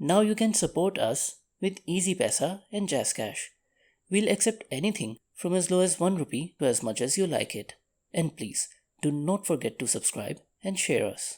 Now you can support us with Easy Pesa and Jazz Cash. We'll accept anything from as low as 1 rupee to as much as you like it. And please, do not forget to subscribe and share us.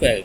12।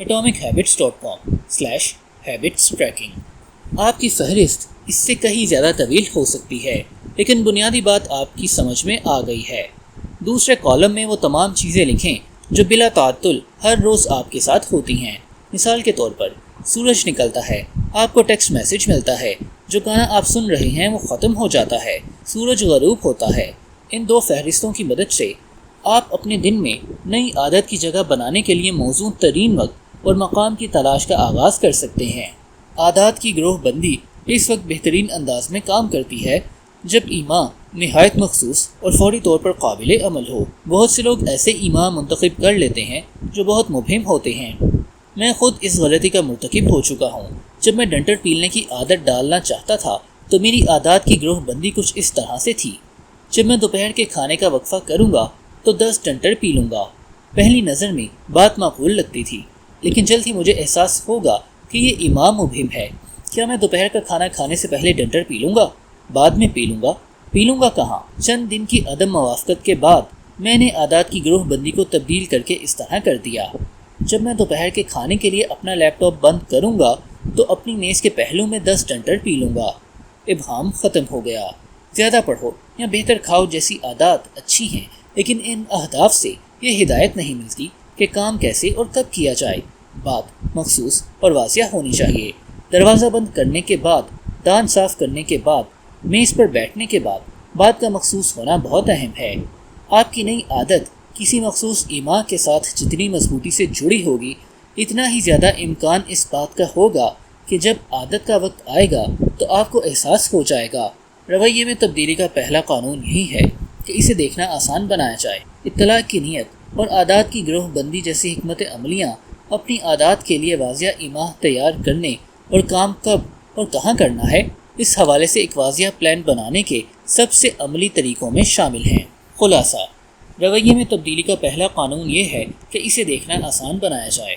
atomichehabits.com/habits tracking। آپ کی فہرست اس سے کہیں زیادہ طویل ہو سکتی ہے، لیکن بنیادی بات آپ کی سمجھ میں آ گئی ہے۔ دوسرے کالم میں وہ تمام چیزیں لکھیں جو بلا تعطل ہر روز آپ کے ساتھ ہوتی ہیں۔ مثال کے طور پر سورج نکلتا ہے، آپ کو ٹیکسٹ میسج ملتا ہے، جو گانا آپ سن رہے ہیں وہ ختم ہو جاتا ہے، سورج غروب ہوتا ہے۔ ان دو فہرستوں کی مدد سے آپ اپنے دن میں نئی عادت کی جگہ بنانے کے لیے موزوں ترین وقت اور مقام کی تلاش کا آغاز کر سکتے ہیں۔ عادات کی گروہ بندی اس وقت بہترین انداز میں کام کرتی ہے جب ایما نہایت مخصوص اور فوری طور پر قابل عمل ہو۔ بہت سے لوگ ایسے ایما منتخب کر لیتے ہیں جو بہت مبہم ہوتے ہیں۔ میں خود اس غلطی کا مرتکب ہو چکا ہوں۔ جب میں ڈنٹر پیلنے کی عادت ڈالنا چاہتا تھا تو میری عادات کی گروہ بندی کچھ اس طرح سے تھی: جب میں دوپہر کے کھانے کا وقفہ کروں گا تو 10 ڈنٹر پی لوں گا۔ پہلی نظر میں بات معقول لگتی تھی، لیکن جلد ہی مجھے احساس ہوگا کہ یہ ایما مبہم ہے۔ کیا میں دوپہر کا کھانا کھانے سے پہلے ڈنٹر پی لوں گا؟ بعد میں پی لوں گا کہاں؟ چند دن کی عدم موافقت کے بعد میں نے عادات کی گروہ بندی کو تبدیل کر کے اس طرح کر دیا: جب میں دوپہر کے کھانے کے لیے اپنا لیپ ٹاپ بند کروں گا تو اپنی میز کے پہلو میں 10 ڈنٹر پی لوں گا۔ ابہام ختم ہو گیا۔ زیادہ پڑھو یا بہتر کھاؤ جیسی عادات اچھی ہیں، لیکن ان اہداف سے یہ ہدایت نہیں ملتی کہ کام کیسے اور کب کیا جائے۔ بات مخصوص اور واضح ہونی چاہیے۔ دروازہ بند کرنے کے بعد، دانت صاف کرنے کے بعد، میز پر بیٹھنے کے بعد بات کا مخصوص ہونا بہت اہم ہے۔ آپ کی نئی عادت کسی مخصوص ایما کے ساتھ جتنی مضبوطی سے جڑی ہوگی، اتنا ہی زیادہ امکان اس بات کا ہوگا کہ جب عادت کا وقت آئے گا تو آپ کو احساس ہو جائے گا۔ رویے میں تبدیلی کا پہلا قانون یہی ہے کہ اسے دیکھنا آسان بنایا جائے۔ اطلاع کی نیت اور عادات کی گروہ بندی جیسی حکمت عملیاں اپنی عادات کے لیے واضح ایما تیار کرنے اور کام کب اور کہاں کرنا ہے، اس حوالے سے ایک واضح پلان بنانے کے سب سے عملی طریقوں میں شامل ہیں۔ خلاصہ: رویے میں تبدیلی کا پہلا قانون یہ ہے کہ اسے دیکھنا آسان بنایا جائے۔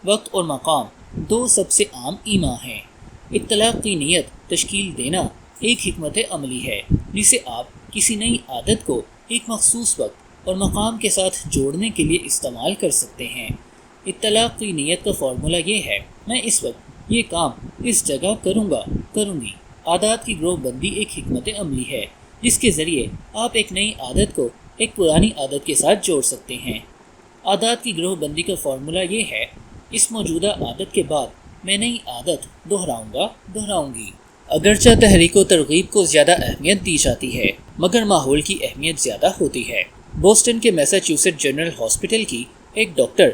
وقت اور مقام دو سب سے عام ایما ہیں۔ اطلاع کی نیت تشکیل دینا ایک حکمت عملی ہے جسے آپ کسی نئی عادت کو ایک مخصوص وقت اور مقام کے ساتھ جوڑنے کے لیے استعمال کر سکتے ہیں۔ اطلاع کی نیت کا فارمولہ یہ ہے: میں اس وقت یہ کام اس جگہ کروں گی۔ عادات کی گروہ بندی ایک حکمت عملی ہے جس کے ذریعے آپ ایک نئی عادت کو ایک پرانی عادت کے ساتھ جوڑ سکتے ہیں۔ عادات کی گروہ بندی کا فارمولہ یہ ہے: اس موجودہ عادت کے بعد میں نئی عادت دہراؤں گی۔ اگرچہ تحریک و ترغیب کو زیادہ اہمیت دی جاتی ہے، مگر ماحول کی اہمیت زیادہ ہوتی ہے۔ بوسٹن کے میساچیوسیٹ جنرل ہاسپٹل کی ایک ڈاکٹر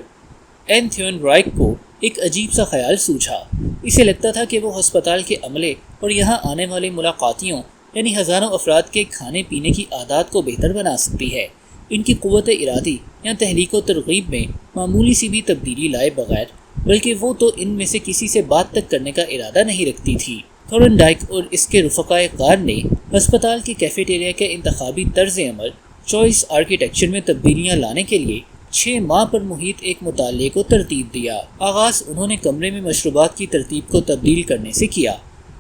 این تھیون رائک کو ایک عجیب سا خیال سوجھا۔ اسے لگتا تھا کہ وہ ہسپتال کے عملے اور یہاں آنے والے ملاقاتیوں یعنی ہزاروں افراد کے کھانے پینے کی عادات کو بہتر بنا سکتی ہے، ان کی قوت ارادی یا تحریک و ترغیب میں معمولی سی بھی تبدیلی لائے بغیر، بلکہ وہ تو ان میں سے کسی سے بات تک کرنے کا ارادہ نہیں رکھتی تھی۔ تھورن ڈائک اور اس کے رفقائے کار نے ہسپتال کے کیفیٹیریا کے انتخابی طرز عمل چوائس آرکیٹیکچر میں تبدیلیاں لانے کے لیے 6 ماہ پر محیط ایک مطالعے کو ترتیب دیا۔ آغاز انہوں نے کمرے میں مشروبات کی ترتیب کو تبدیل کرنے سے کیا۔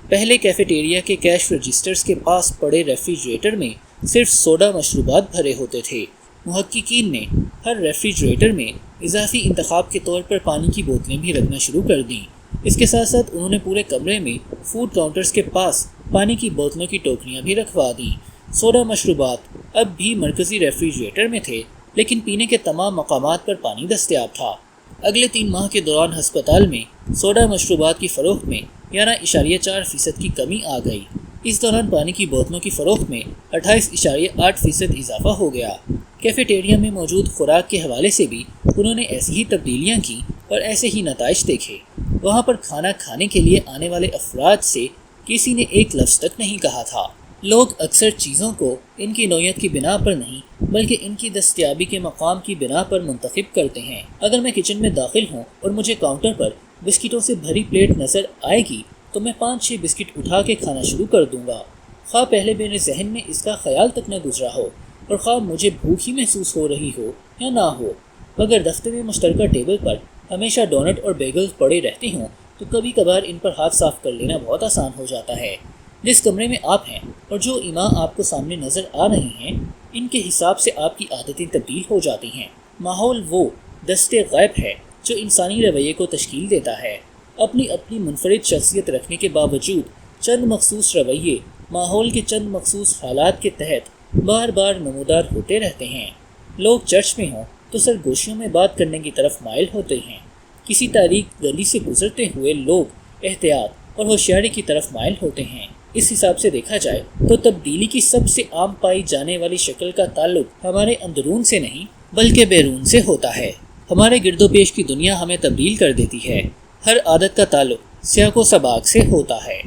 پہلے کیفیٹیریا کے کیش رجسٹرز کے پاس پڑے ریفریجریٹر میں صرف سوڈا مشروبات بھرے ہوتے تھے۔ محققین نے ہر ریفریجریٹر میں اضافی انتخاب کے طور پر پانی کی بوتلیں بھی رکھنا شروع کر دیں۔ اس کے ساتھ ساتھ انہوں نے پورے کمرے میں فوڈ کاؤنٹرز کے پاس پانی کی بوتلوں کی ٹوکریاں بھی رکھوا دیں۔ سوڈا مشروبات اب بھی مرکزی ریفریجریٹر میں تھے، لیکن پینے کے تمام مقامات پر پانی دستیاب تھا۔ اگلے 3 ماہ کے دوران ہسپتال میں سوڈا مشروبات کی فروخت میں 11.4% کی کمی آ گئی۔ اس دوران پانی کی بوتلوں کی فروخت میں 28.8% اضافہ ہو گیا۔ کیفیٹیریا میں موجود خوراک کے حوالے سے بھی انہوں نے ایسی ہی تبدیلیاں کی اور ایسے ہی نتائج دیکھے۔ وہاں پر کھانا کھانے کے لیے آنے والے افراد سے کسی نے ایک لفظ تک نہیں کہا تھا۔ لوگ اکثر چیزوں کو ان کی نوعیت کی بنا پر نہیں بلکہ ان کی دستیابی کے مقام کی بنا پر منتخب کرتے ہیں۔ اگر میں کچن میں داخل ہوں اور مجھے کاؤنٹر پر بسکٹوں سے بھری پلیٹ نظر آئے گی تو میں 5-6 بسکٹ اٹھا کے کھانا شروع کر دوں گا، خواہ پہلے میرے ذہن میں اس کا خیال تک نہ گزرا ہو اور خواہ مجھے بھوک ہی محسوس ہو رہی ہو یا نہ ہو۔ مگر دفتر میں مشترکہ ٹیبل پر ہمیشہ ڈونٹ اور بیگلز پڑے رہتے ہوں تو کبھی کبھار ان پر ہاتھ صاف کر لینا بہت آسان ہو جاتا ہے۔ جس کمرے میں آپ ہیں اور جو ایما آپ کو سامنے نظر آ رہی ہیں، ان کے حساب سے آپ کی عادتیں تبدیل ہو جاتی ہیں۔ ماحول وہ دست غیب ہے جو انسانی رویے کو تشکیل دیتا ہے۔ اپنی اپنی منفرد شخصیت رکھنے کے باوجود چند مخصوص رویے ماحول کے چند مخصوص حالات کے تحت بار بار نمودار ہوتے رہتے ہیں۔ لوگ چرچ میں ہوں تو سرگوشیوں میں بات کرنے کی طرف مائل ہوتے ہیں۔ کسی تاریک گلی سے گزرتے ہوئے لوگ احتیاط اور ہوشیاری کی طرف مائل ہوتے ہیں۔ اس حساب سے دیکھا جائے تو تبدیلی کی سب سے عام پائی جانے والی شکل کا تعلق ہمارے اندرون سے نہیں بلکہ بیرون سے ہوتا ہے۔ ہمارے گرد و پیش کی دنیا ہمیں تبدیل کر دیتی ہے۔ ہر عادت کا تعلق سیاق و سباق سے ہوتا ہے۔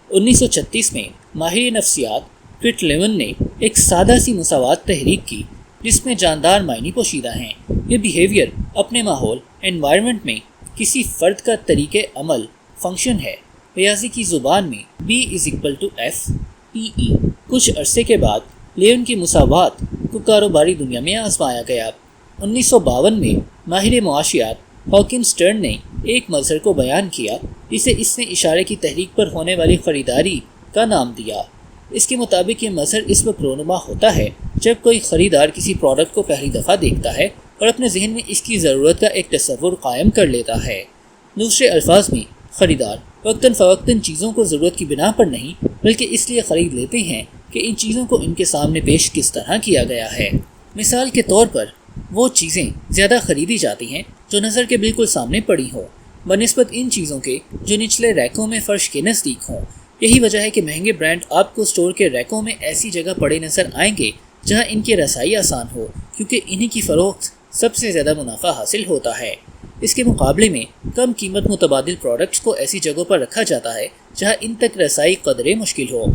1936 میں ماہر نفسیات کرٹ لیون نے ایک سادہ سی مساوات تحریک کی جس میں جاندار معنی پوشیدہ ہیں۔ یہ بیہیویئر اپنے ماحول انوائرمنٹ میں کسی فرد کا طریقہ عمل فنکشن ہے۔ ریاضی کی زبان میں B=F=PE۔ کچھ عرصے کے بعد لیون کی مساوات کو کاروباری دنیا میں آزمایا گیا۔ 1952 میں ماہر معاشیات ہاکن سٹرن نے ایک مظہر کو بیان کیا جسے اس نے اشارے کی تحریک پر ہونے والی خریداری کا نام دیا۔ اس کے مطابق یہ مظہر اس وقت رونما ہوتا ہے جب کوئی خریدار کسی پروڈکٹ کو پہلی دفعہ دیکھتا ہے اور اپنے ذہن میں اس کی ضرورت کا ایک تصور قائم کر لیتا ہے۔ دوسرے الفاظ میں خریدار وقتاً فوقتاً چیزوں کو ضرورت کی بنا پر نہیں بلکہ اس لیے خرید لیتے ہیں کہ ان چیزوں کو ان کے سامنے پیش کس طرح کیا گیا ہے۔ مثال کے طور پر وہ چیزیں زیادہ خریدی جاتی ہیں جو نظر کے بالکل سامنے پڑی ہوں بنسبت ان چیزوں کے جو نچلے ریکوں میں فرش کے نزدیک ہوں۔ یہی وجہ ہے کہ مہنگے برانڈ آپ کو سٹور کے ریکوں میں ایسی جگہ پڑے نظر آئیں گے جہاں ان کی رسائی آسان ہو، کیونکہ انہی کی فروخت سب سے زیادہ منافع حاصل ہوتا ہے۔ اس کے مقابلے میں کم قیمت متبادل پروڈکٹس کو ایسی جگہوں پر رکھا جاتا ہے جہاں ان تک رسائی قدرے مشکل ہو۔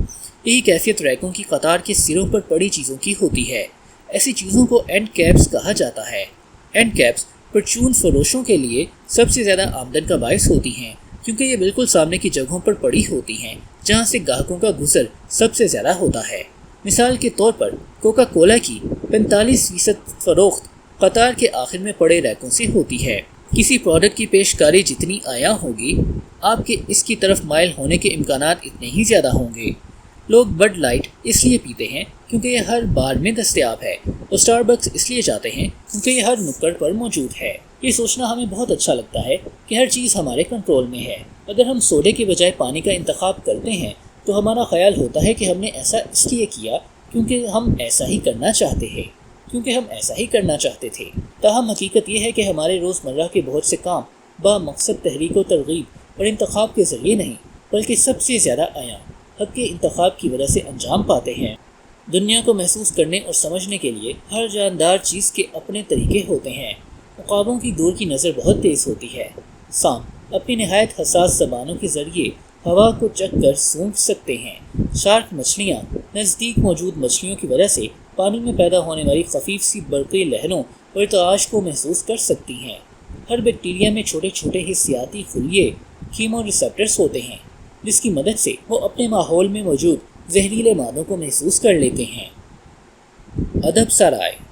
یہی کیفیت ریکوں کی قطار کے سروں پر پڑی چیزوں کی ہوتی ہے۔ ایسی چیزوں کو اینڈ کیپس کہا جاتا ہے۔ اینڈ کیپس پرچون فروشوں کے لیے سب سے زیادہ آمدن کا باعث ہوتی ہیں کیونکہ یہ بالکل سامنے کی جگہوں پر پڑی ہوتی ہیں جہاں سے گاہکوں کا گزر سب سے زیادہ ہوتا ہے۔ مثال کے طور پر کوکا کولا کی 45% فروخت قطار کے آخر میں پڑے ریکوں سے ہوتی ہے۔ کسی پروڈکٹ کی پیشکاری جتنی عیاں ہوگی آپ کے اس کی طرف مائل ہونے کے امکانات اتنے ہی زیادہ ہوں گے۔ لوگ بڈ لائٹ اس لیے پیتے ہیں کیونکہ یہ ہر بار میں دستیاب ہے اور اسٹار بکس اس لیے جاتے ہیں کیونکہ یہ ہر نکڑ پر موجود ہے۔ یہ سوچنا ہمیں بہت اچھا لگتا ہے کہ ہر چیز ہمارے کنٹرول میں ہے۔ اگر ہم سوڈے کے بجائے پانی کا انتخاب کرتے ہیں تو ہمارا خیال ہوتا ہے کہ ہم نے ایسا اس لیے کیا کیونکہ ہم ایسا ہی کرنا چاہتے تھے۔ تاہم حقیقت یہ ہے کہ ہمارے روزمرہ کے بہت سے کام با مقصد تحریک و ترغیب اور انتخاب کے ذریعے نہیں بلکہ سب سے زیادہ عیاں حق کے انتخاب کی وجہ سے انجام پاتے ہیں۔ دنیا کو محسوس کرنے اور سمجھنے کے لیے ہر جاندار چیز کے اپنے طریقے ہوتے ہیں۔ عقابوں کی دور کی نظر بہت تیز ہوتی ہے۔ سانپ اپنی نہایت حساس زبانوں کے ذریعے ہوا کو چکھ کر سونگھ سکتے ہیں۔ شارک مچھلیاں نزدیک موجود مچھلیوں کی وجہ سے پانی میں پیدا ہونے والی خفیف سی برقی لہروں اور ارتعاش کو محسوس کر سکتی ہیں۔ ہر بیکٹیریا میں چھوٹے چھوٹے حسیاتی خلیے کیمو ریسیپٹرز ہوتے ہیں جس کی مدد سے وہ اپنے ماحول میں موجود زہریلے مادوں کو محسوس کر لیتے ہیں۔ ادب سرائے۔